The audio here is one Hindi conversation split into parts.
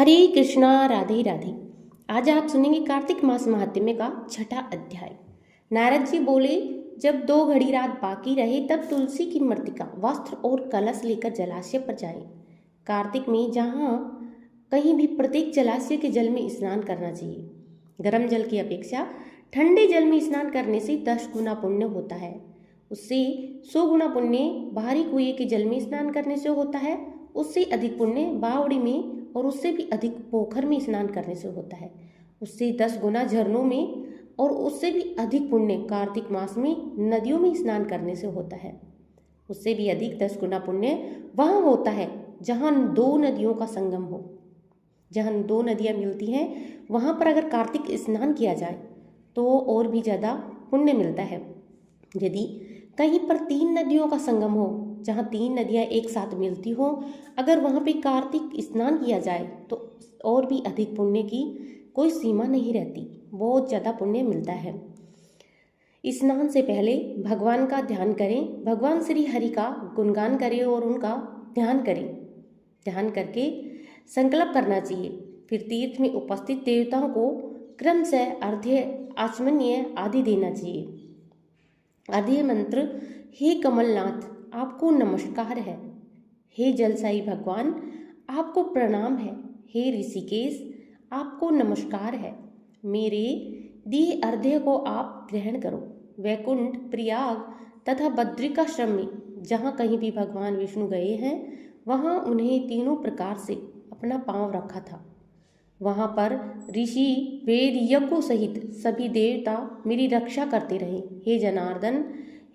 हरे कृष्णा, राधे राधे। आज आप सुनेंगे कार्तिक मास महात्म्य का 6ठा अध्याय। नारद जी बोले, जब 2 घड़ी रात बाकी रहे तब तुलसी की मृतिका, वस्त्र और कलश लेकर जलाशय पर जाएं। कार्तिक में जहाँ कहीं भी प्रत्येक जलाशय के जल में स्नान करना चाहिए। गर्म जल की अपेक्षा ठंडे जल में स्नान करने से 10 गुना पुण्य होता है। उससे 100 गुना पुण्य बाहरी कुएं के जल में स्नान करने से होता है। उससे अधिक पुण्य बावड़ी में और उससे भी अधिक पोखर में स्नान करने से होता है। उससे 10 गुना झरनों में और उससे भी अधिक पुण्य कार्तिक मास में नदियों में स्नान करने से होता है। उससे भी अधिक 10 गुना पुण्य वहाँ होता है जहाँ 2 नदियों का संगम हो। जहाँ 2 नदियाँ मिलती हैं वहाँ पर अगर कार्तिक स्नान किया जाए तो और भी ज़्यादा पुण्य मिलता है। यदि कहीं पर 3 नदियों का संगम हो, जहाँ 3 नदियाँ एक साथ मिलती हो, अगर वहाँ पे कार्तिक स्नान किया जाए तो और भी अधिक पुण्य की कोई सीमा नहीं रहती, बहुत ज़्यादा पुण्य मिलता है। स्नान से पहले भगवान का ध्यान करें, भगवान श्री हरि का गुणगान करें और उनका ध्यान करें। ध्यान करके संकल्प करना चाहिए। फिर तीर्थ में उपस्थित देवताओं को क्रम से अर्घ्य, आचमन्य आदि देना चाहिए। अर्घ्य मंत्र, हे कमलनाथ आपको नमस्कार है, हे जलसाई भगवान आपको प्रणाम है, हे ऋषिकेश आपको नमस्कार है, मेरे दिए अर्घ्य को आप ग्रहण करो। वैकुंठ, प्रयाग तथा बद्रिकाश्रम में जहाँ कहीं भी भगवान विष्णु गए हैं वहाँ उन्हें तीनों प्रकार से अपना पांव रखा था। वहाँ पर ऋषि, वेद, यज्ञों सहित सभी देवता मेरी रक्षा करते रहे। हे जनार्दन,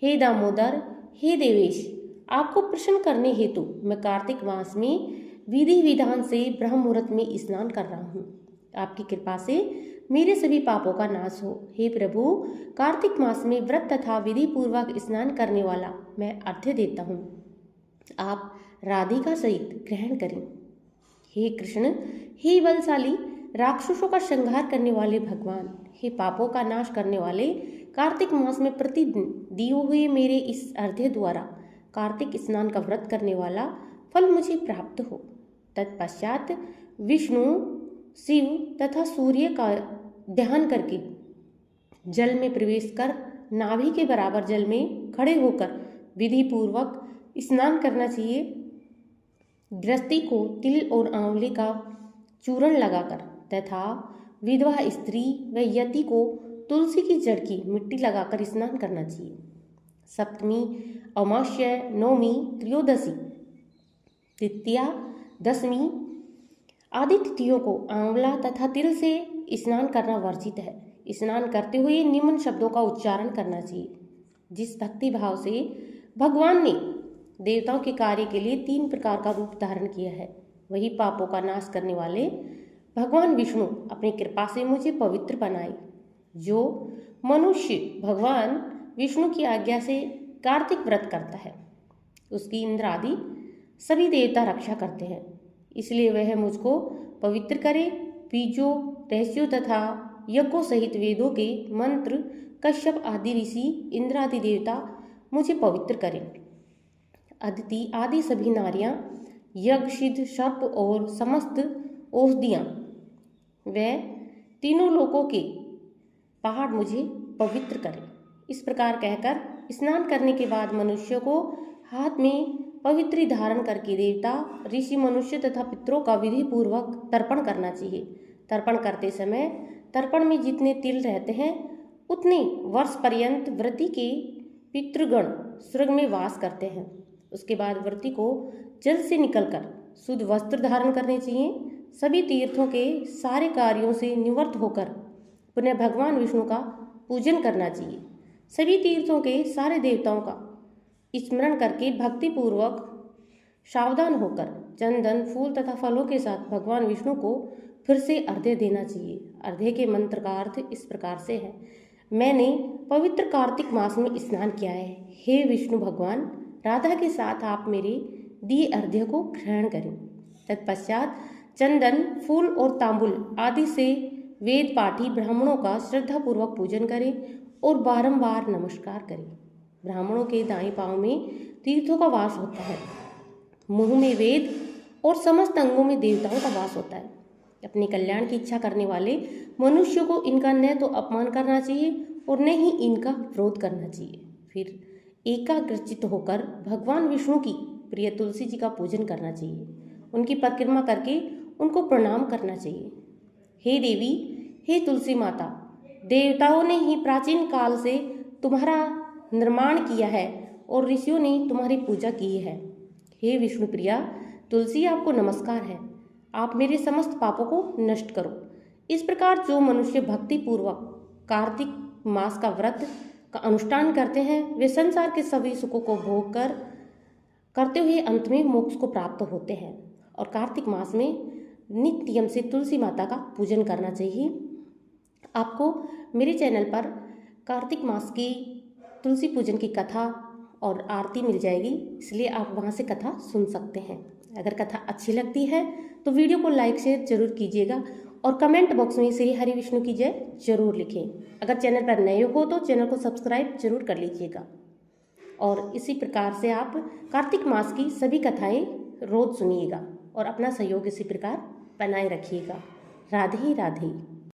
हे दामोदर, हे देवेश, आपको प्रसन्न करने हेतु मैं कार्तिक मास में विधि विधान से ब्रह्म मुहूर्त में स्नान कर रहा हूँ। आपकी कृपा से मेरे सभी पापों का नाश हो। हे प्रभु, कार्तिक मास में व्रत तथा विधि पूर्वक स्नान करने वाला मैं अर्घ्य देता हूँ, आप राधिका सहित ग्रहण करें। हे कृष्ण, हे बलशाली, राक्षसों का संहार करने वाले भगवान, हे पापों का नाश करने वाले, कार्तिक मास में प्रतिदिन दिए हुए मेरे इस अर्घ्य द्वारा कार्तिक स्नान का व्रत करने वाला फल मुझे प्राप्त हो। तत्पश्चात विष्णु, शिव तथा सूर्य का ध्यान करके जल में प्रवेश कर नाभि के बराबर जल में खड़े होकर विधि पूर्वक स्नान करना चाहिए। गृहस्थी को तिल और आंवले का चूर्ण लगाकर तथा विधवा स्त्री व यति को तुलसी की जड़ की मिट्टी लगाकर स्नान करना चाहिए। सप्तमी, अमावस्या, नवमी, त्रयोदशी, तृतीया, दशमी आदि तिथियों को आंवला तथा तिल से स्नान करना वर्जित है। स्नान करते हुए निम्न शब्दों का उच्चारण करना चाहिए। जिस भक्ति भाव से भगवान ने देवताओं के कार्य के लिए 3 प्रकार का रूप धारण किया है, वही पापों का नाश करने वाले भगवान विष्णु अपनी कृपा से मुझे पवित्र बनाए। जो मनुष्य भगवान विष्णु की आज्ञा से कार्तिक व्रत करता है उसकी इंद्र आदि सभी देवता रक्षा करते हैं, इसलिए वह मुझको पवित्र करे। बीजों, रहस्यों तथा यज्ञों सहित वेदों के मंत्र, कश्यप आदि ऋषि, इंद्र आदि देवता मुझे पवित्र करें। अदिति आदि सभी नारियां, यज्ञ, सिद्ध, सर्प और समस्त औषधियाँ व तीनों लोकों के पहाड़ मुझे पवित्र करें। इस प्रकार कहकर स्नान करने के बाद मनुष्य को हाथ में पवित्री धारण करके देवता, ऋषि, मनुष्य तथा पितरों का विधि पूर्वक तर्पण करना चाहिए। तर्पण करते समय तर्पण में जितने तिल रहते हैं उतने वर्ष पर्यंत व्रती के पितृगण स्वर्ग में वास करते हैं। उसके बाद व्रती को जल से निकलकर शुद्ध वस्त्र धारण करने चाहिए। सभी तीर्थों के सारे कार्यों से निवृत्त होकर पुनः भगवान विष्णु का पूजन करना चाहिए। सभी तीर्थों के सारे देवताओं का स्मरण करके भक्ति पूर्वक सावधान होकर चंदन, फूल तथा फलों के साथ भगवान विष्णु को फिर से अर्घ्य देना चाहिए। अर्घ्य के मंत्र का अर्थ इस प्रकार से है, मैंने पवित्र कार्तिक मास में स्नान किया है, हे विष्णु भगवान, राधा के साथ आप मेरे दिए अर्घ्य को ग्रहण करें। तत्पश्चात चंदन, फूल और तांबुल आदि से वेद पाठी ब्राह्मणों का श्रद्धापूर्वक पूजन करें और बारंबार नमस्कार करें। ब्राह्मणों के दाएं पांव में तीर्थों का वास होता है, मुंह में वेद और समस्त अंगों में देवताओं का वास होता है। अपने कल्याण की इच्छा करने वाले मनुष्य को इनका न तो अपमान करना चाहिए और न ही इनका विरोध करना चाहिए। फिर एकाग्रचित्त होकर भगवान विष्णु की प्रिय तुलसी जी का पूजन करना चाहिए, उनकी परिक्रमा करके उनको प्रणाम करना चाहिए। हे देवी, हे तुलसी माता, देवताओं ने ही प्राचीन काल से तुम्हारा निर्माण किया है और ऋषियों ने तुम्हारी पूजा की है। हे विष्णु प्रिया तुलसी, आपको नमस्कार है। आप मेरे समस्त पापों को नष्ट करो। इस प्रकार जो मनुष्य भक्ति पूर्वक कार्तिक मास का व्रत का अनुष्ठान करते हैं वे संसार के सभी सुखों को भोग कर करते हुए अंत में मोक्ष को प्राप्त होते हैं। और कार्तिक मास में नित्य नियम से तुलसी माता का पूजन करना चाहिए। आपको मेरे चैनल पर कार्तिक मास की तुलसी पूजन की कथा और आरती मिल जाएगी, इसलिए आप वहां से कथा सुन सकते हैं। अगर कथा अच्छी लगती है तो वीडियो को लाइक शेयर जरूर कीजिएगा और कमेंट बॉक्स में श्री हरि विष्णु की जय जरूर लिखें। अगर चैनल पर नए हो तो चैनल को सब्सक्राइब जरूर कर लीजिएगा। और इसी प्रकार से आप कार्तिक मास की सभी कथाएं रोज सुनिएगा और अपना सहयोग इसी प्रकार बनाए रखिएगा। राधे राधे।